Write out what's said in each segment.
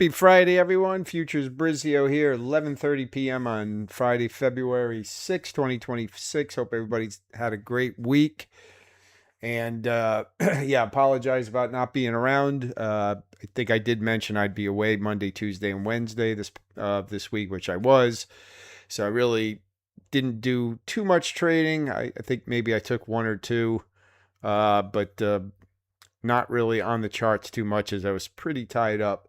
Happy Friday, everyone. Futures Brizio here, 11:30 p.m. on Friday, February 6, 2026. Hope everybody's had a great week. And yeah, apologize about not being around. I think I did mention I'd be away Monday, Tuesday, and Wednesday this week, which I was. So I really didn't do too much trading. I think maybe I took one or two, but not really on the charts too much as I was pretty tied up.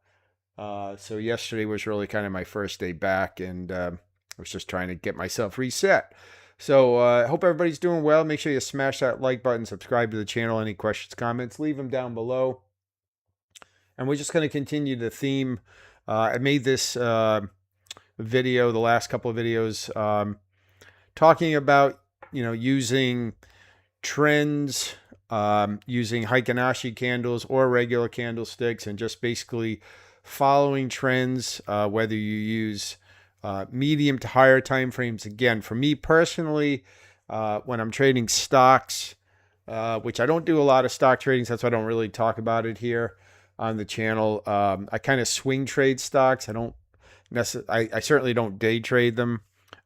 So yesterday was really kind of my first day back, and I was just trying to get myself reset. So I hope everybody's doing well. Make sure you smash that like button, subscribe to the channel. Any questions, comments, leave them down below. And we're just going to continue the theme. I made this video, the last couple of videos, talking about, using trends, using Heiken Ashi candles or regular candlesticks, and just basically following trends, whether you use medium to higher time frames. Again, for me personally, when I'm trading stocks, which I don't do a lot of stock trading, so that's why I don't really talk about it here on the channel. I kind of swing trade stocks. I certainly don't day trade them.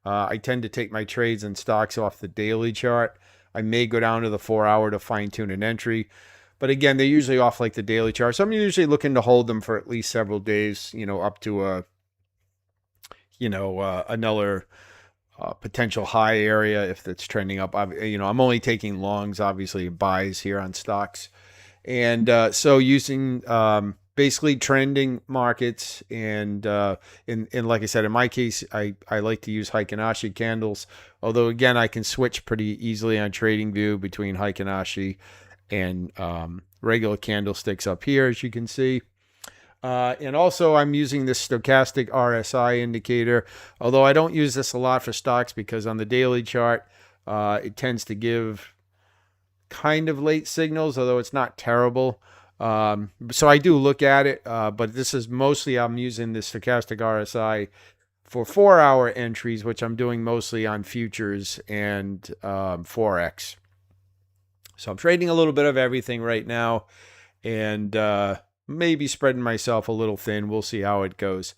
I tend to take my trades and stocks off the daily chart. I may go down to the 4-hour to fine tune an entry. But again, they're usually off like the daily chart. So I'm usually looking to hold them for at least several days, up to another potential high area if it's trending up. I'm only taking longs, obviously, buys here on stocks. And so using basically trending markets, and like I said, in my case, I like to use Heiken Ashi candles. Although, again, I can switch pretty easily on TradingView between Heiken Ashi and regular candlesticks up here, as you can see. And also I'm using this Stochastic RSI indicator, although I don't use this a lot for stocks because on the daily chart, it tends to give kind of late signals, although it's not terrible. So I do look at it, but this is mostly, I'm using the Stochastic RSI for 4-hour entries, which I'm doing mostly on futures and Forex. So I'm trading a little bit of everything right now, and maybe spreading myself a little thin. We'll see how it goes.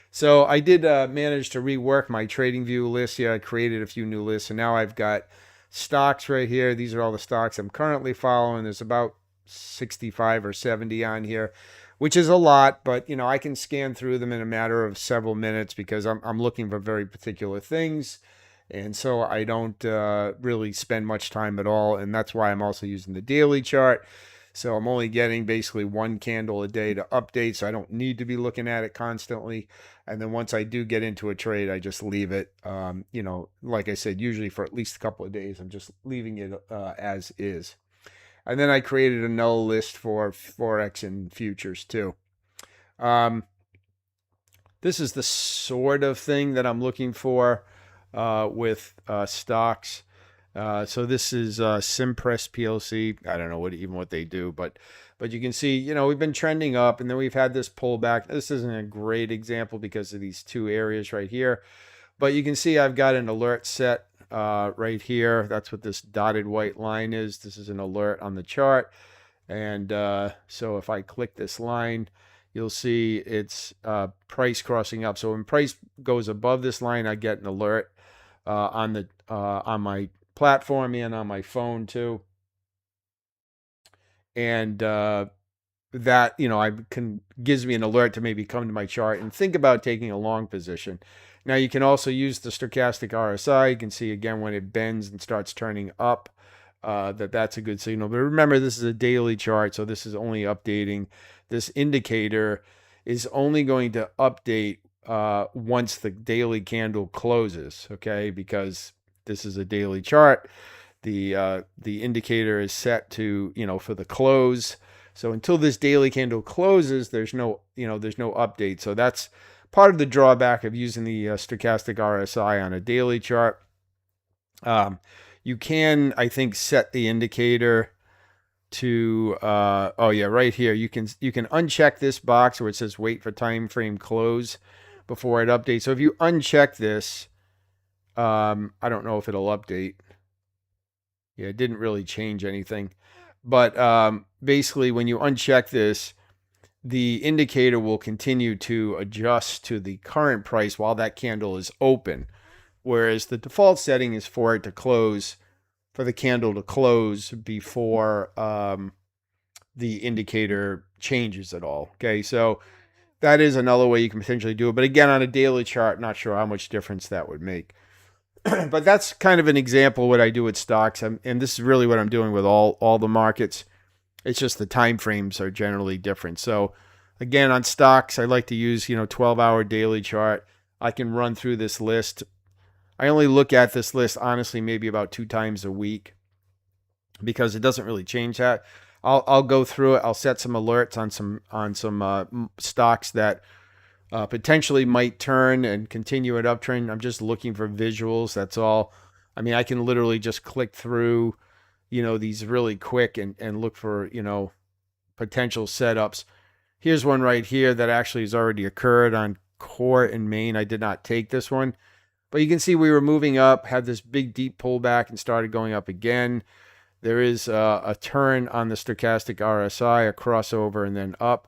So I did manage to rework my TradingView list here. I created a few new lists, and now I've got stocks right here. These are all the stocks I'm currently following. There's about 65 or 70 on here, which is a lot, but I can scan through them in a matter of several minutes because I'm looking for very particular things. And so I don't really spend much time at all. And that's why I'm also using the daily chart. So I'm only getting basically one candle a day to update. So I don't need to be looking at it constantly. And then once I do get into a trade, I just leave it. Like I said, usually for at least a couple of days, I'm just leaving it as is. And then I created another list for Forex and futures too. This is the sort of thing that I'm looking for with stocks. So this is Simpress PLC. I don't know what they do, but you can see, we've been trending up, and then we've had this pullback. This isn't a great example because of these two areas right here, but you can see I've got an alert set right here. That's what this dotted white line is. This is an alert on the chart, and so if I click this line, you'll see it's price crossing up. So when price goes above this line, I get an alert on my platform and on my phone too. And that, gives me an alert to maybe come to my chart and think about taking a long position. Now you can also use the Stochastic RSI. You can see again when it bends and starts turning up, that's a good signal. But remember, this is a daily chart, so this is only updating. This indicator is only going to update once the daily candle closes, okay? Because this is a daily chart. The indicator is set to, for the close. So until this daily candle closes, there's no update. So that's part of the drawback of using the Stochastic RSI on a daily chart. You can, I think, set the indicator to right here. You can uncheck this box where it says wait for time frame close before it updates. So if you uncheck this, I don't know if it'll update. Yeah, it didn't really change anything. But basically, when you uncheck this, the indicator will continue to adjust to the current price while that candle is open. Whereas the default setting is for it to close, for the candle to close before the indicator changes at all. Okay, so that is another way you can potentially do it. But again, on a daily chart, not sure how much difference that would make. But that's kind of an example of what I do with stocks. And this is really what I'm doing with all the markets. It's just the time frames are generally different. So again, on stocks, I like to use, 12-hour daily chart. I can run through this list. I only look at this list, honestly, maybe about 2 times a week because it doesn't really change that. I'll go through it. I'll set some alerts on some stocks that potentially might turn and continue an uptrend. I'm just looking for visuals. That's all. I mean, I can literally just click through, these really quick and look for, potential setups. Here's one right here that actually has already occurred on core in Maine. I did not take this one, but you can see we were moving up, had this big deep pullback and started going up again. There is a turn on the stochastic RSI, a crossover, and then up.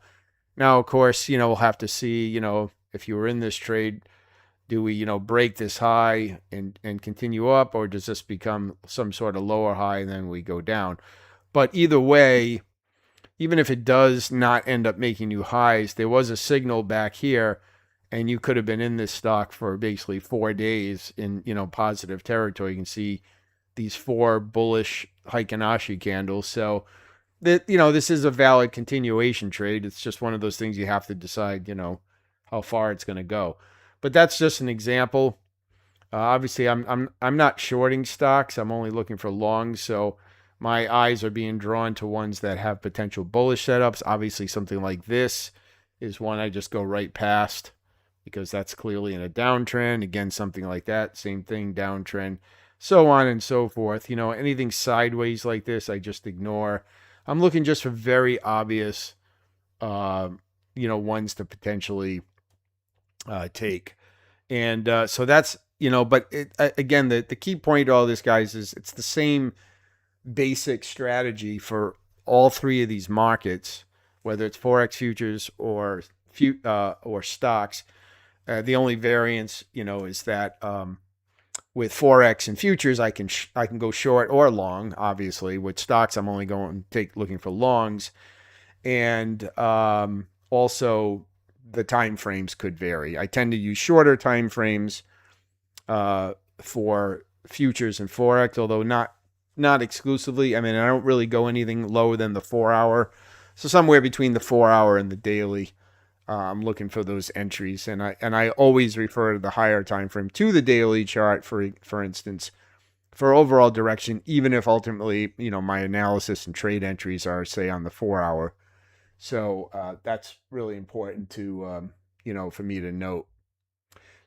Now, of course, we'll have to see, if you were in this trade, do we, break this high and continue up, or does this become some sort of lower high and then we go down? But either way, even if it does not end up making new highs, there was a signal back here, and you could have been in this stock for basically 4 days in, positive territory. You can see these 4 bullish Heiken Ashi candles. So that, this is a valid continuation trade. It's just one of those things you have to decide, how far it's going to go. But that's just an example. Obviously, I'm not shorting stocks. I'm only looking for longs. So my eyes are being drawn to ones that have potential bullish setups. Obviously, something like this is one I just go right past because that's clearly in a downtrend. Again, something like that, same thing, downtrend, so on and so forth. Anything sideways like this, I just ignore. I'm looking just for very obvious, ones to potentially take. And so that's, but again, the key point to all this, guys, is it's the same basic strategy for all 3 of these markets, whether it's Forex futures or stocks. The only variance, is that with Forex and futures, I can go short or long. Obviously, with stocks, I'm only looking for longs, and also the time frames could vary. I tend to use shorter time frames for futures and Forex, although not exclusively. I mean, I don't really go anything lower than the 4-hour, so somewhere between the 4-hour and the daily. I'm looking for those entries, and I always refer to the higher time frame to the daily chart, for instance, for overall direction, even if ultimately, my analysis and trade entries are, say, on the 4-hour. So that's really important to, for me to note.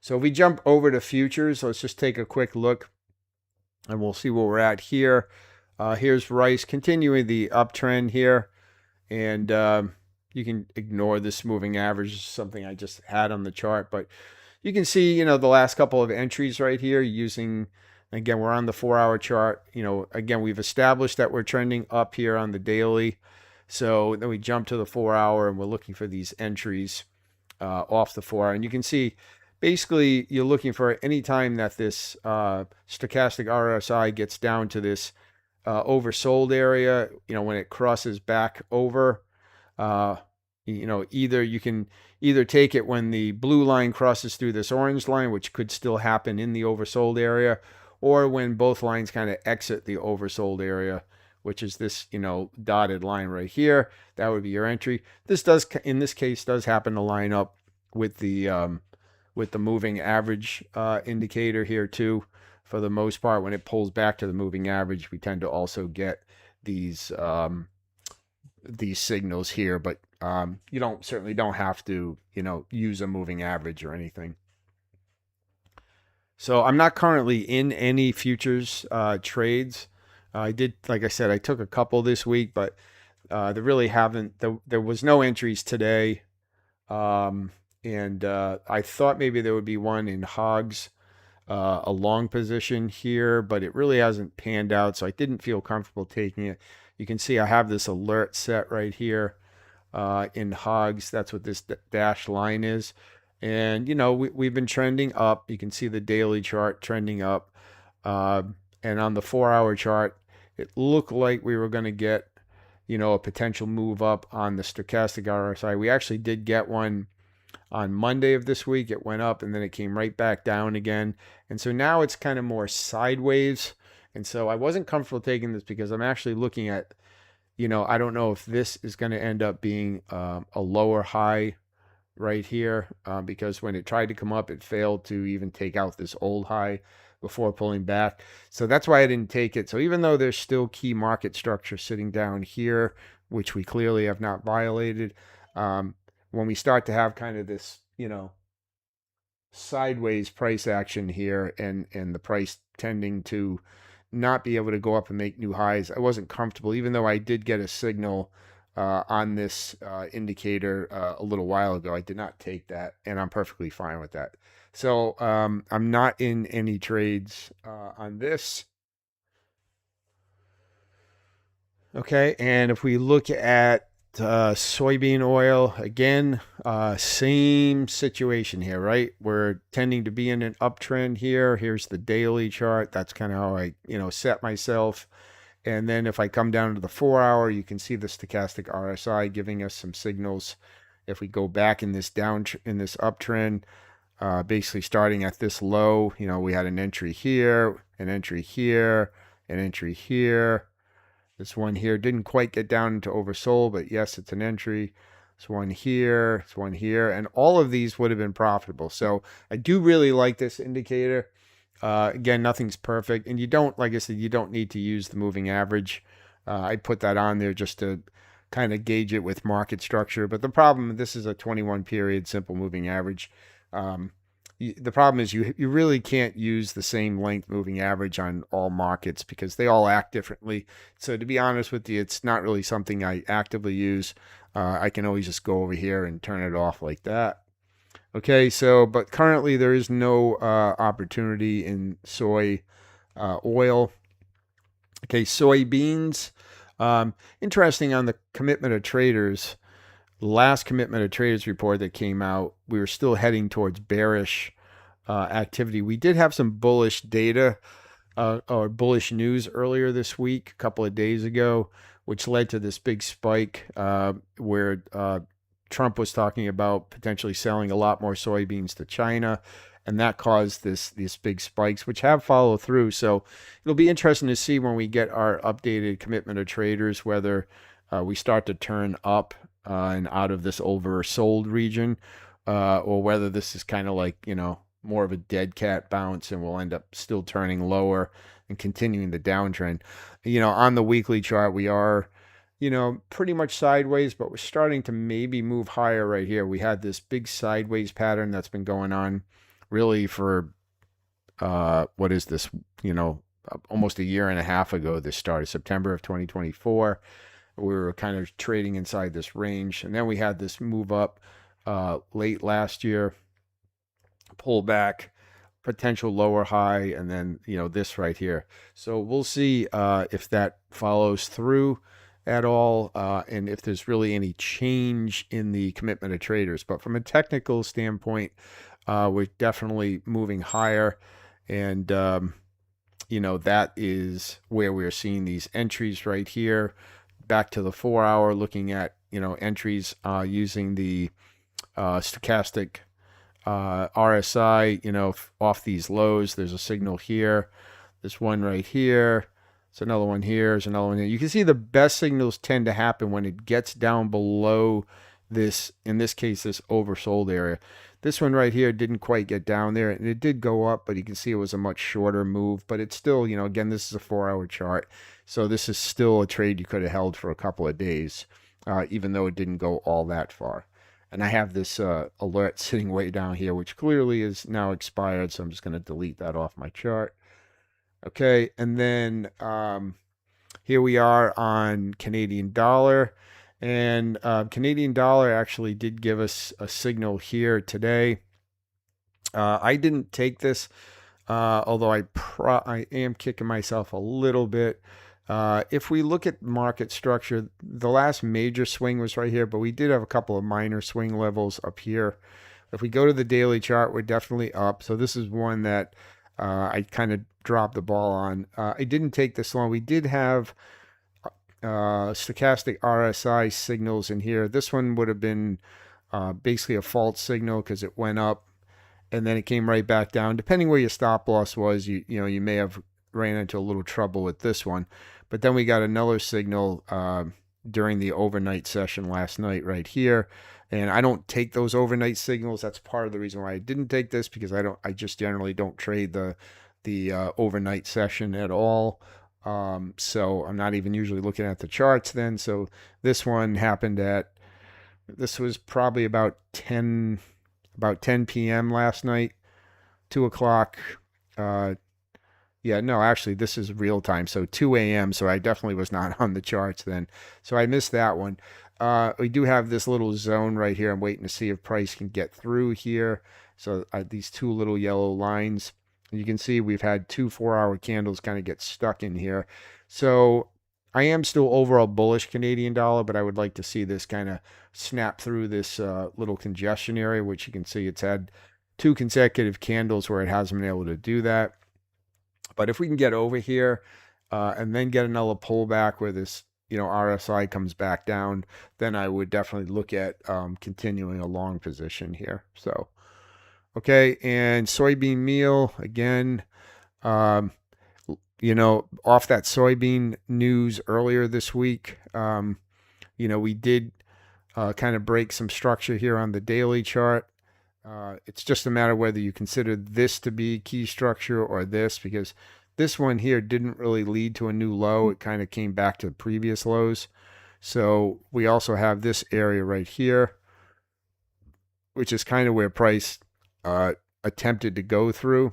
So if we jump over to futures, let's just take a quick look, and we'll see where we're at here. Here's Rice continuing the uptrend here, and you can ignore this moving average. This is something I just had on the chart, but you can see, the last couple of entries right here using, again, we're on the 4-hour chart. Again, we've established that we're trending up here on the daily. So then we jump to the 4-hour and we're looking for these entries off the 4-hour. And you can see, basically, you're looking for any time that this stochastic RSI gets down to this oversold area, when it crosses back over, either you can take it when the blue line crosses through this orange line, which could still happen in the oversold area, or when both lines kind of exit the oversold area, which is this, dotted line right here. That would be your entry. This does, in this case, does happen to line up with the moving average indicator here too. For the most part, when it pulls back to the moving average, we tend to also get these signals here, but you certainly don't have to, use a moving average or anything. So I'm not currently in any futures trades. I did, like I said, I took a couple this week, but there really haven't. There was no entries today, and I thought maybe there would be one in hogs, a long position here, but it really hasn't panned out, so I didn't feel comfortable taking it. You can see I have this alert set right here. in hogs. That's what this dashed line is. And, we've been trending up. You can see the daily chart trending up. Uh, and on the 4-hour chart, it looked like we were going to get, a potential move up on the stochastic RSI. We actually did get one on Monday of this week. It went up and then it came right back down again. And so now it's kind of more sideways. And so I wasn't comfortable taking this because I'm actually looking at, I don't know if this is going to end up being a lower high right here because when it tried to come up, it failed to even take out this old high before pulling back. So that's why I didn't take it. So even though there's still key market structure sitting down here, which we clearly have not violated, when we start to have kind of this, sideways price action here and the price tending to not be able to go up and make new highs, I wasn't comfortable, even though I did get a signal on this indicator a little while ago. I did not take that, and I'm perfectly fine with that. So I'm not in any trades on this. Okay, and if we look at soybean oil, again, same situation here, right? We're tending to be in an uptrend here. Here's the daily chart. That's kind of how I, set myself. And then if I come down to the 4-hour, you can see the stochastic RSI giving us some signals. If we go back in this uptrend, basically starting at this low, we had an entry here, an entry here, an entry here. This one here didn't quite get down into oversold, but yes, it's an entry. This one here, it's one here, and all of these would have been profitable. So I do really like this indicator. Again, nothing's perfect, and you don't, like I said, you don't need to use the moving average. I put that on there just to kind of gauge it with market structure. But the problem, this is a 21 period simple moving average. The problem is you really can't use the same length moving average on all markets because they all act differently. So to be honest with you, it's not really something I actively use. I can always just go over here and turn it off like that. Okay, so but currently there is no opportunity in soy oil. Okay, soybeans. Interesting on the commitment of traders. Last commitment of traders report that came out, we were still heading towards bearish activity. We did have some bullish data or bullish news earlier this week, a couple of days ago, which led to this big spike where Trump was talking about potentially selling a lot more soybeans to China, and that caused these big spikes, which have followed through. So it'll be interesting to see when we get our updated commitment of traders whether we start to turn up and out of this oversold region, or whether this is kind of like, more of a dead cat bounce and we'll end up still turning lower and continuing the downtrend. On the weekly chart, we are, pretty much sideways, but we're starting to maybe move higher right here. We had this big sideways pattern that's been going on really for, what is this, almost a year and a half ago. This started September of 2024. We were kind of trading inside this range. And then we had this move up late last year, pull back, potential lower high, and then, this right here. So we'll see if that follows through at all and if there's really any change in the commitment of traders. But from a technical standpoint, we're definitely moving higher. And, that is where we're seeing these entries right here. Back to the 4-hour, looking at, entries using the stochastic RSI, off these lows. There's a signal here. This one right here. There's another one here. There's another one here. You can see the best signals tend to happen when it gets down below this, in this case, this oversold area. This one right here didn't quite get down there, and it did go up, but you can see it was a much shorter move. But it's still, again, this is a 4-hour chart. So this is still a trade you could have held for a couple of days, even though it didn't go all that far. And I have this alert sitting way down here, which clearly is now expired. So I'm just going to delete that off my chart. Okay, and then here we are on Canadian dollar. And Canadian dollar actually did give us a signal here today. I didn't take this, although I am kicking myself a little bit. If we look at market structure, the last major swing was right here, but we did have a couple of minor swing levels up here. If we go to the daily chart, we're definitely up. So this is one that I kind of dropped the ball on. I didn't take this long. We did have stochastic RSI signals in here. This one would have been basically a false signal because it went up and then it came right back down. Depending where your stop loss was, you may have ran into a little trouble with this one. But then we got another signal during the overnight session last night right here. And I don't take those overnight signals. That's part of the reason why I didn't take this, because I just generally don't trade the overnight session at all. So I'm not even usually looking at the charts then. So this one happened this was probably about 10 p.m. last night, 2 o'clock. Yeah, no, actually, this is real time. So 2 a.m. So I definitely was not on the charts then. So I missed that one. We do have this little zone right here. I'm waiting to see if price can get through here. So these two little yellow lines. You can see we've had 2 4-hour candles kind of get stuck in here. So I am still overall bullish Canadian dollar, but I would like to see this kind of snap through this little congestion area, which you can see it's had 2 consecutive candles where it hasn't been able to do that. But if we can get over here and then get another pullback where this RSI comes back down, then I would definitely look at continuing a long position here. So okay, and soybean meal again. Off that soybean news earlier this week, we did kind of break some structure here on the daily chart. It's just a matter whether you consider this to be key structure or this, because this one here didn't really lead to a new low. It kind of came back to the previous lows. So we also have this area right here, which is kind of where price attempted to go through.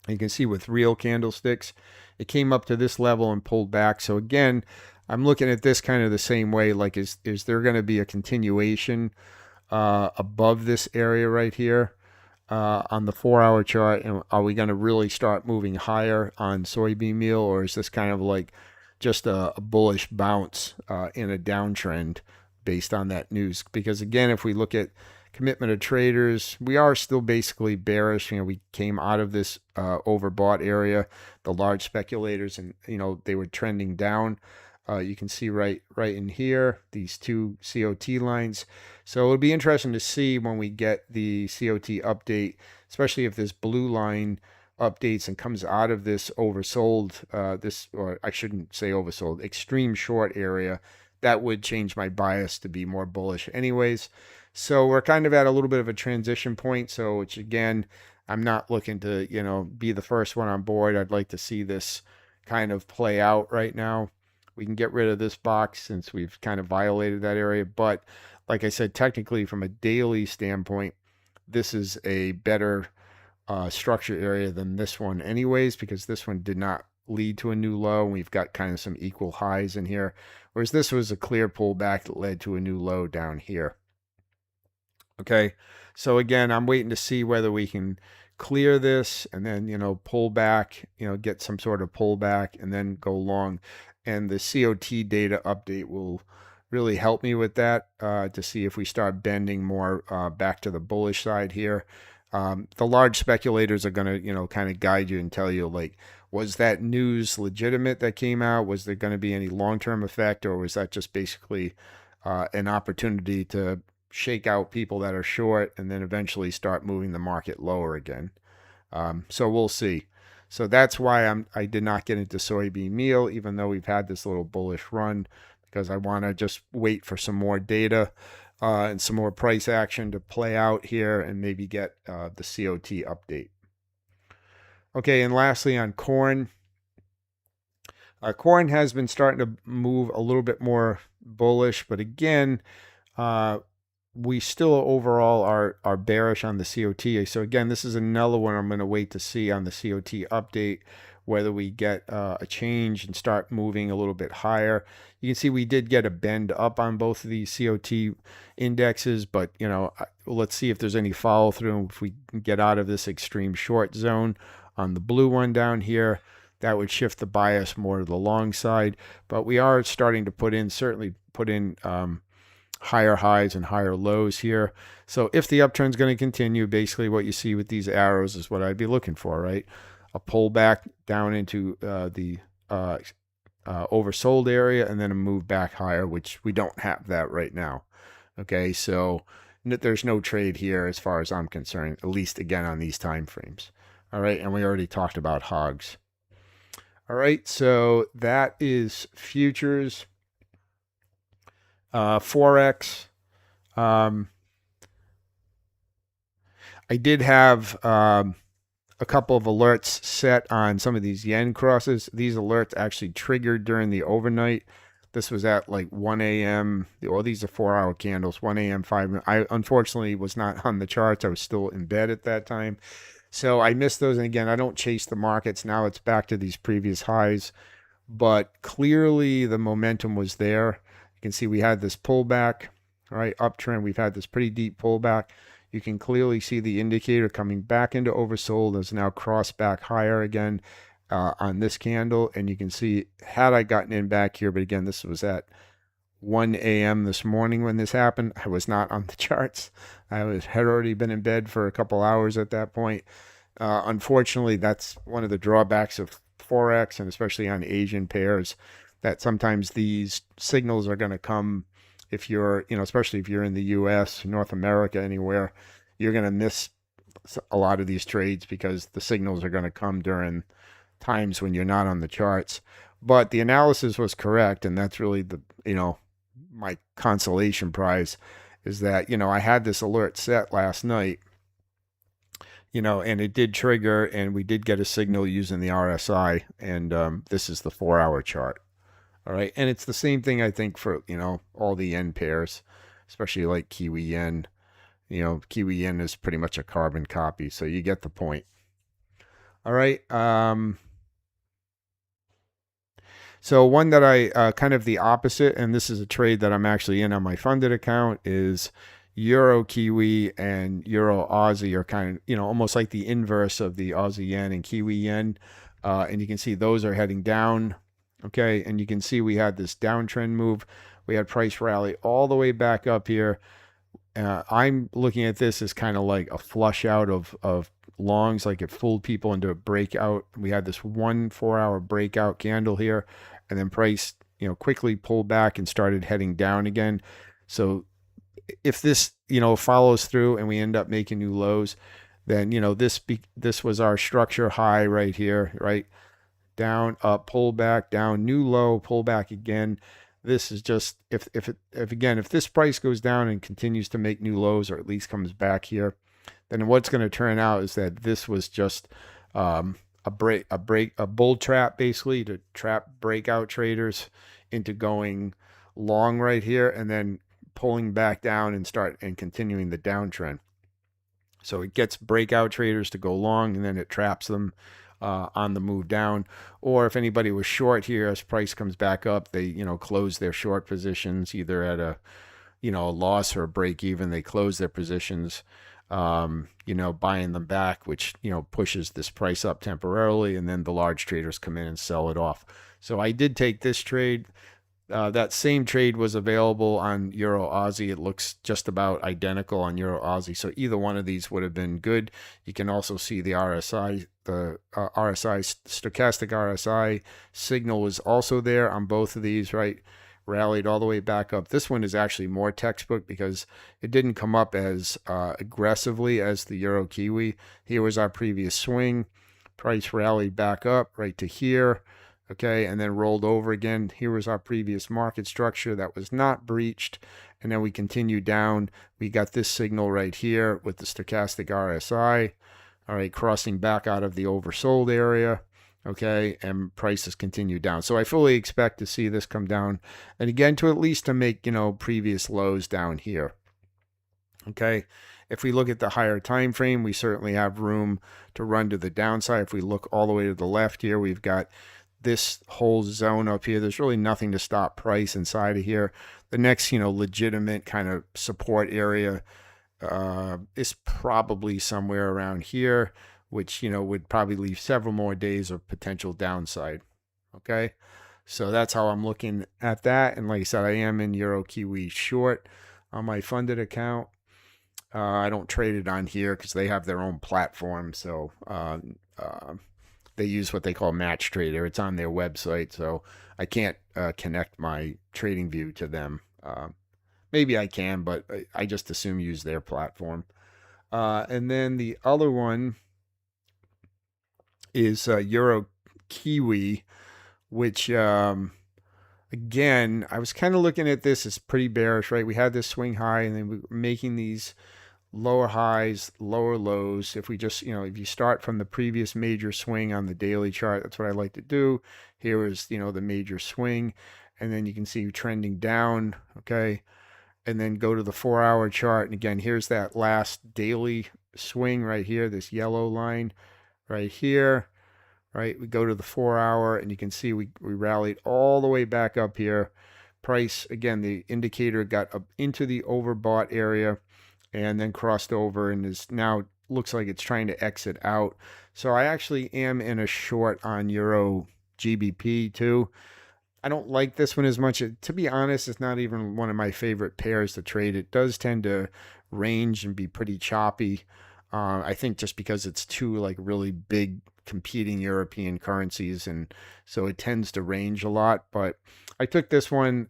You can see with real candlesticks, it came up to this level and pulled back. So again, I'm looking at this kind of the same way. Like, is there going to be a continuation above this area right here on the 4-hour chart? And are we going to really start moving higher on soybean meal, or is this kind of like just a bullish bounce in a downtrend based on that news? Because again, if we look at commitment of traders, we are still basically bearish. We came out of this overbought area, the large speculators, and they were trending down. You can see right in here, these 2 COT lines. So it'll be interesting to see when we get the COT update, especially if this blue line updates and comes out of this oversold, or I shouldn't say oversold, extreme short area. That would change my bias to be more bullish anyways. So we're kind of at a little bit of a transition point. So which again, I'm not looking to, be the first one on board. I'd like to see this kind of play out right now. We can get rid of this box since we've kind of violated that area. But like I said, technically from a daily standpoint, this is a better structure area than this one anyways, because this one did not lead to a new low. And we've got kind of some equal highs in here, whereas this was a clear pullback that led to a new low down here. Okay, so again, I'm waiting to see whether we can clear this and then, pull back, get some sort of pullback and then go long. And the COT data update will really help me with that to see if we start bending more back to the bullish side here. The large speculators are going to, kind of guide you and tell you, like, was that news legitimate that came out? Was there going to be any long-term effect, or was that just basically an opportunity to shake out people that are short and then eventually start moving the market lower again? So we'll see. So that's why I did not get into soybean meal, even though we've had this little bullish run, because I want to just wait for some more data and some more price action to play out here and maybe get the COT update. Okay, and lastly on corn. Corn has been starting to move a little bit more bullish, but again, we still overall are bearish on the COT. So again, this is another one I'm going to wait to see on the COT update, whether we get a change and start moving a little bit higher. You can see we did get a bend up on both of these COT indexes, but let's see if there's any follow through, if we can get out of this extreme short zone on the blue one down here. that would shift the bias more to the long side. But we are starting to certainly put in higher highs and higher lows here. So if the uptrend is going to continue, basically what you see with these arrows is what I'd be looking for, right? A pullback down into the oversold area, and then a move back higher, which we don't have that right now. Okay, so there's no trade here as far as I'm concerned, at least again on these time frames. All right, and we already talked about hogs. All right, so that is futures. Forex. I did have a couple of alerts set on some of these yen crosses. These alerts actually triggered during the overnight. This was at like 1 a.m. Well, these are 4-hour candles, 1 a.m., 5. I unfortunately was not on the charts. I was still in bed at that time. So I missed those. And again, I don't chase the markets. Now it's back to these previous highs. But clearly the momentum was there. You can see we had this pullback, all right, uptrend. We've had this pretty deep pullback. You can clearly see the indicator coming back into oversold, has now crossed back higher again on this candle. And you can see, had I gotten in back here, but again, this was at 1 a.m. this morning when this happened. I was not on the charts. Had already been in bed for a couple hours at that point. Unfortunately, that's one of the drawbacks of Forex, and especially on Asian pairs, that sometimes these signals are going to come. If you're, especially if you're in the US, North America, anywhere, you're going to miss a lot of these trades because the signals are going to come during times when you're not on the charts. But the analysis was correct, and that's really the, my consolation prize is that, I had this alert set last night, and it did trigger, and we did get a signal using the RSI, and this is the 4-hour chart. All right, and it's the same thing, I think, for, all the yen pairs, especially like Kiwi yen. Kiwi yen is pretty much a carbon copy, so you get the point. All right. So one that I kind of the opposite, and this is a trade that I'm actually in on my funded account, is Euro Kiwi and Euro Aussie are kind of, almost like the inverse of the Aussie yen and Kiwi yen. And you can see those are heading down. Okay, and you can see we had this downtrend move. We had price rally all the way back up here. I'm looking at this as kind of like a flush out of longs, like it fooled people into a breakout. We had this 4-hour breakout candle here, and then price, quickly pulled back and started heading down again. So if this, follows through and we end up making new lows, then, this was our structure high right here, right? Down, up, pull back, down, new low, pull back again. This is just, if this price goes down and continues to make new lows, or at least comes back here, then what's going to turn out is that this was just a bull trap, basically, to trap breakout traders into going long right here, and then pulling back down and continuing the downtrend. So it gets breakout traders to go long, and then it traps them on the move down. Or if anybody was short here, as price comes back up, they close their short positions either at a loss or a break even. They close their positions, buying them back, which pushes this price up temporarily, and then the large traders come in and sell it off. So I did take this trade. That same trade was available on Euro Aussie. It looks just about identical on Euro Aussie. So either one of these would have been good. You can also see the RSI, stochastic RSI signal was also there on both of these, right? Rallied all the way back up. This one is actually more textbook because it didn't come up as aggressively as the Euro Kiwi. Here was our previous swing. Price rallied back up right to here. Okay, and then rolled over again. Here was our previous market structure that was not breached. And then we continue down. We got this signal right here with the stochastic RSI. All right, crossing back out of the oversold area. Okay, and prices continue down. So I fully expect to see this come down. And again, to at least to make, previous lows down here. Okay, if we look at the higher time frame, we certainly have room to run to the downside. If we look all the way to the left here, we've got this whole zone up here. There's really nothing to stop price inside of here. The next, legitimate kind of support area is probably somewhere around here. which, would probably leave several more days of potential downside. Okay. So that's how I'm looking at that. And like I said, I am in Euro Kiwi short on my funded account. I don't trade it on here because they have their own platform. So they use what they call Match Trader. It's on their website. So I can't connect my trading view to them. Maybe I can, but I just assume use their platform. And then the other one is Euro Kiwi, which again, I was kind of looking at this as pretty bearish, right? We had this swing high, and then we were making these lower highs, lower lows. If we just, if you start from the previous major swing on the daily chart, that's what I like to do. Here is, the major swing, and then you can see trending down, okay? And then go to the 4-hour chart, and again, here's that last daily swing right here, this yellow line right here. Right, we go to the 4-hour, and you can see we rallied all the way back up here. Price, again, the indicator got up into the overbought area and then crossed over and is now looks like it's trying to exit out. So I actually am in a short on Euro GBP too. I don't like this one as much. To be honest, it's not even one of my favorite pairs to trade. It does tend to range and be pretty choppy. I think just because it's two like really big competing European currencies, and so it tends to range a lot. But I took this one,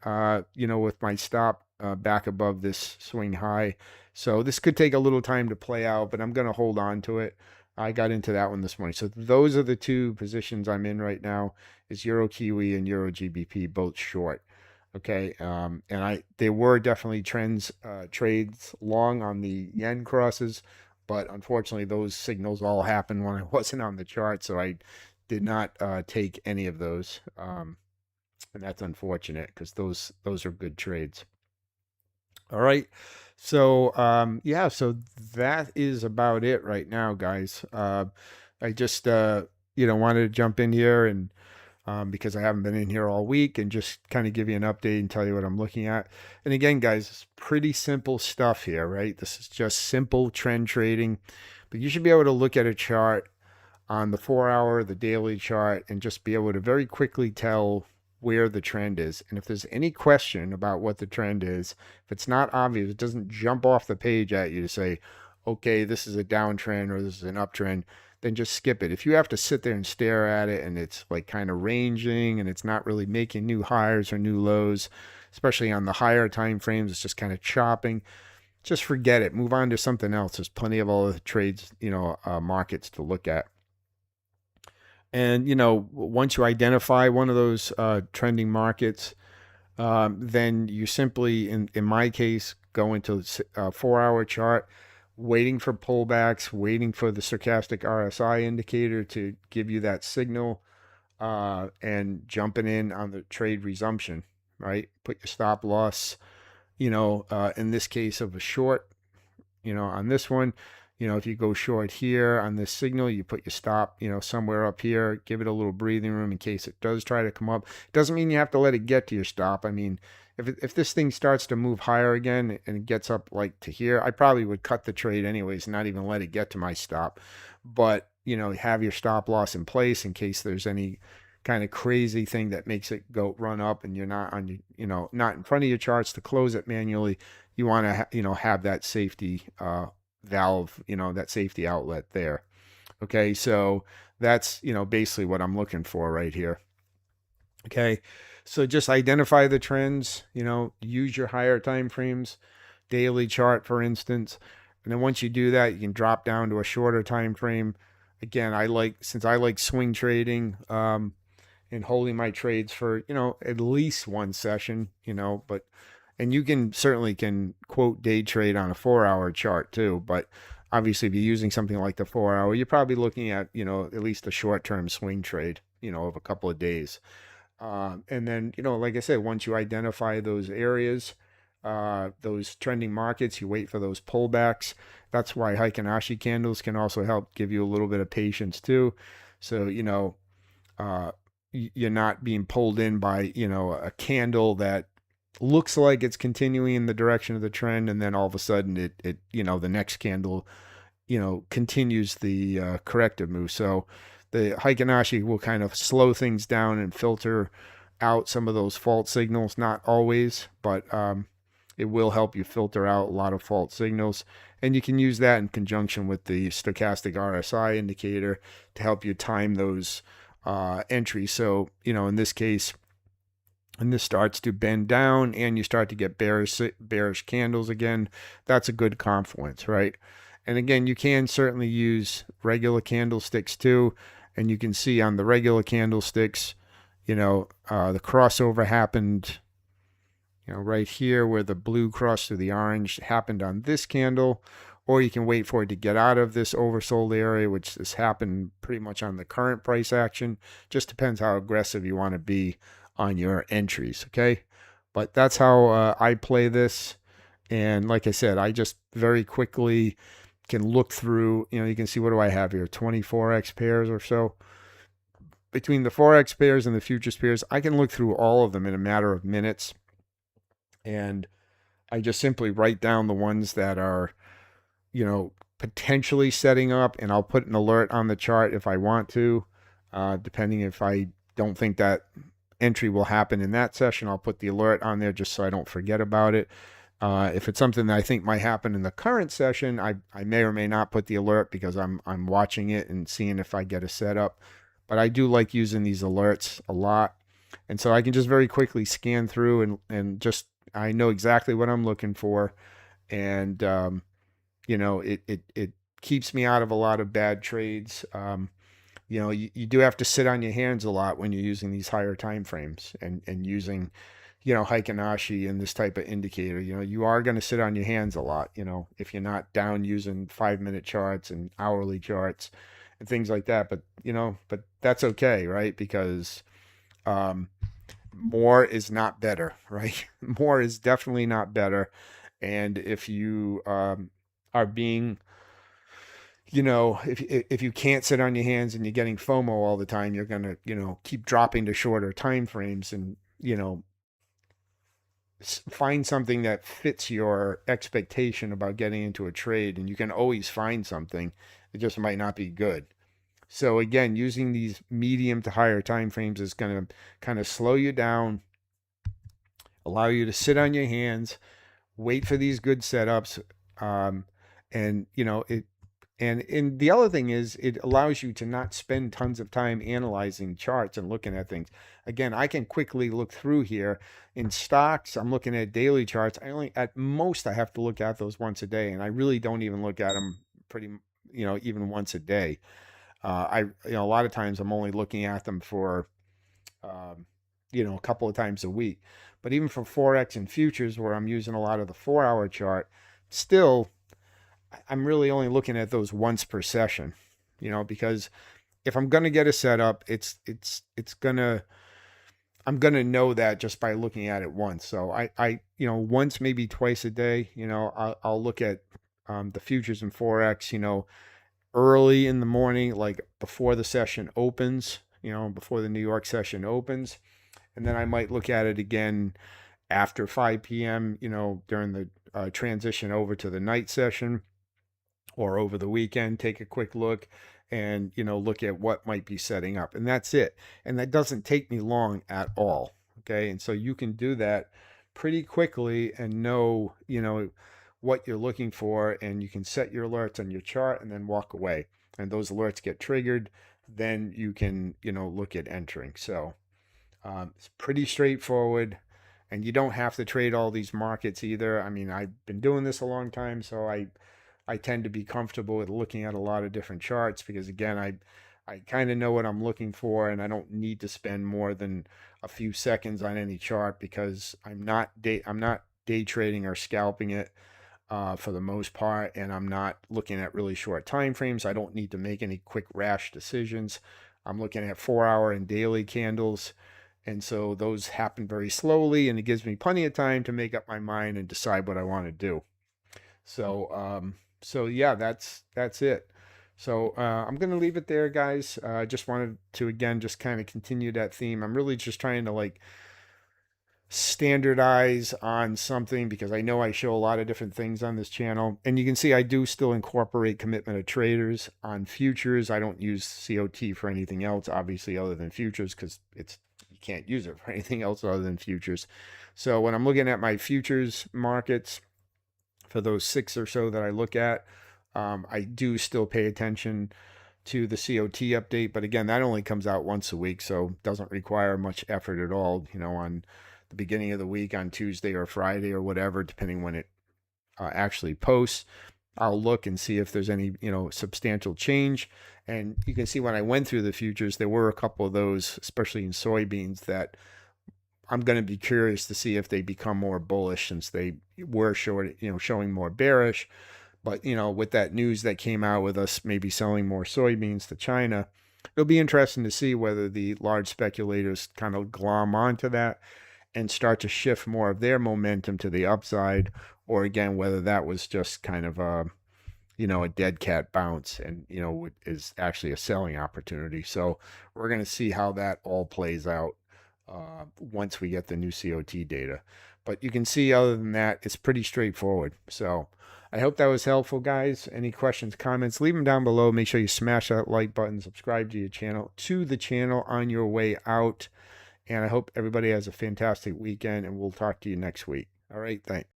with my stop back above this swing high. So this could take a little time to play out, but I'm going to hold on to it. I got into that one this morning. So those are the two positions I'm in right now, is Euro Kiwi and Euro GBP, both short. Okay. And there were definitely trades long on the yen crosses, but unfortunately those signals all happened when I wasn't on the chart. So I did not take any of those. And that's unfortunate because those are good trades. All right. So, so that is about it right now, guys. I just, wanted to jump in here and, because I haven't been in here all week, and just kind of give you an update and tell you what I'm looking at. And again, guys, it's pretty simple stuff here, right? This is just simple trend trading, but you should be able to look at a chart on the 4-hour, the daily chart, and just be able to very quickly tell where the trend is. And if there's any question about what the trend is, if it's not obvious, it doesn't jump off the page at you to say, okay, this is a downtrend or this is an uptrend, then just skip it. If you have to sit there and stare at it and it's like kind of ranging and it's not really making new highs or new lows, especially on the higher time frames, it's just kind of chopping, just forget it. Move on to something else. There's plenty of other trades, markets to look at. And, once you identify one of those trending markets, then you simply, in my case, go into a 4-hour chart, waiting for pullbacks, waiting for the stochastic RSI indicator to give you that signal, and jumping in on the trade resumption, right? Put your stop loss, in this case of a short, on this one. If you go short here on this signal, you put your stop, somewhere up here, give it a little breathing room in case it does try to come up. It doesn't mean you have to let it get to your stop. I mean, if this thing starts to move higher again and it gets up like to here, I probably would cut the trade anyways, not even let it get to my stop. But, have your stop loss in place in case there's any kind of crazy thing that makes it go run up and you're not on, not in front of your charts to close it manually. You want to, have that safety, valve, that safety outlet there. Okay, so that's basically what I'm looking for right here. Okay, so just identify the trends, use your higher time frames, daily chart for instance, and then once you do that, you can drop down to a shorter time frame. Again, since I like swing trading, and holding my trades for at least one session, but and you can certainly quote day trade on a 4-hour chart too. But obviously, if you're using something like the 4-hour, you're probably looking at at least a short-term swing trade of a couple of days. And then like I said, once you identify those areas, those trending markets, you wait for those pullbacks. That's why Heiken Ashi candles can also help give you a little bit of patience too. So you're not being pulled in by a candle that looks like it's continuing in the direction of the trend, and then all of a sudden it the next candle continues the corrective move. So the Heiken Ashi will kind of slow things down and filter out some of those fault signals. Not always, but it will help you filter out a lot of fault signals. And you can use that in conjunction with the Stochastic RSI indicator to help you time those entries. So, in this case, and this starts to bend down and you start to get bearish candles again, that's a good confluence, right? And again, you can certainly use regular candlesticks too. And you can see on the regular candlesticks, the crossover happened, right here where the blue crossed through the orange happened on this candle. Or you can wait for it to get out of this oversold area, which has happened pretty much on the current price action. Just depends how aggressive you want to be on your entries, okay? But that's how I play this. And like I said, I just very quickly can look through, you can see, what do I have here? 20 Forex pairs or so. Between the Forex pairs and the futures pairs, I can look through all of them in a matter of minutes. And I just simply write down the ones that are, potentially setting up, and I'll put an alert on the chart if I want to, depending if I don't think that entry will happen in that session. I'll put the alert on there just so I don't forget about it. If it's something that I think might happen in the current session, I may or may not put the alert because I'm watching it and seeing if I get a setup. But I do like using these alerts a lot. And so I can just very quickly scan through and just, I know exactly what I'm looking for. And, it keeps me out of a lot of bad trades. You do have to sit on your hands a lot when you're using these higher time frames and using, Heiken Ashi and this type of indicator. You are going to sit on your hands a lot, if you're not down using 5-minute charts and hourly charts and things like that. But, but that's okay, right? Because more is not better, right? More is definitely not better. And if you are being, if you can't sit on your hands and you're getting FOMO all the time, you're going to, keep dropping to shorter time frames and, find something that fits your expectation about getting into a trade. And you can always find something. It just might not be good. So again, using these medium to higher time frames is going to kind of slow you down, allow you to sit on your hands, wait for these good setups. And the other thing is, it allows you to not spend tons of time analyzing charts and looking at things. Again, I can quickly look through here. In stocks, I'm looking at daily charts. At most, I have to look at those once a day, and I really don't even look at them even once a day. A lot of times I'm only looking at them for, a couple of times a week. But even for Forex and futures, where I'm using a lot of the 4-hour chart, still, I'm really only looking at those once per session, because if I'm going to get a setup, I'm going to know that just by looking at it once. So I once, maybe twice a day, I'll look at the futures and Forex, early in the morning, like before the session opens, before the New York session opens. And then I might look at it again after 5 p.m., during the transition over to the night session, or over the weekend, take a quick look and, look at what might be setting up. And that's it. And that doesn't take me long at all. Okay. And so you can do that pretty quickly and know, what you're looking for, and you can set your alerts on your chart and then walk away. And those alerts get triggered, then you can, look at entering. So it's pretty straightforward, and you don't have to trade all these markets either. I mean, I've been doing this a long time, so I tend to be comfortable with looking at a lot of different charts because, again, I kind of know what I'm looking for, and I don't need to spend more than a few seconds on any chart because I'm not day trading or scalping it for the most part, and I'm not looking at really short time frames. I don't need to make any quick rash decisions. I'm looking at 4-hour and daily candles, and so those happen very slowly, and it gives me plenty of time to make up my mind and decide what I want to do. So yeah, that's it. So I'm going to leave it there, guys. I just wanted to, again, just kind of continue that theme. I'm really just trying to standardize on something because I know I show a lot of different things on this channel. And you can see I do still incorporate commitment of traders on futures. I don't use COT for anything else, obviously, other than futures, because you can't use it for anything else other than futures. So when I'm looking at my futures markets for those 6 or so that I look at, I do still pay attention to the COT update, but again, that only comes out once a week, so doesn't require much effort at all, on the beginning of the week on Tuesday or Friday or whatever, depending when it actually posts. I'll look and see if there's any, substantial change. And you can see when I went through the futures, there were a couple of those, especially in soybeans, that I'm going to be curious to see if they become more bullish since they were showing more bearish. But, with that news that came out with us maybe selling more soybeans to China, it'll be interesting to see whether the large speculators kind of glom onto that and start to shift more of their momentum to the upside, or again, whether that was just kind of a dead cat bounce and, is actually a selling opportunity. So we're going to see how that all plays out once we get the new COT data. But you can see other than that, it's pretty straightforward. So I hope that was helpful, guys. Any questions, comments, leave them down below. Make sure you smash that like button, subscribe to the channel on your way out. And I hope everybody has a fantastic weekend, and we'll talk to you next week. All right, thanks.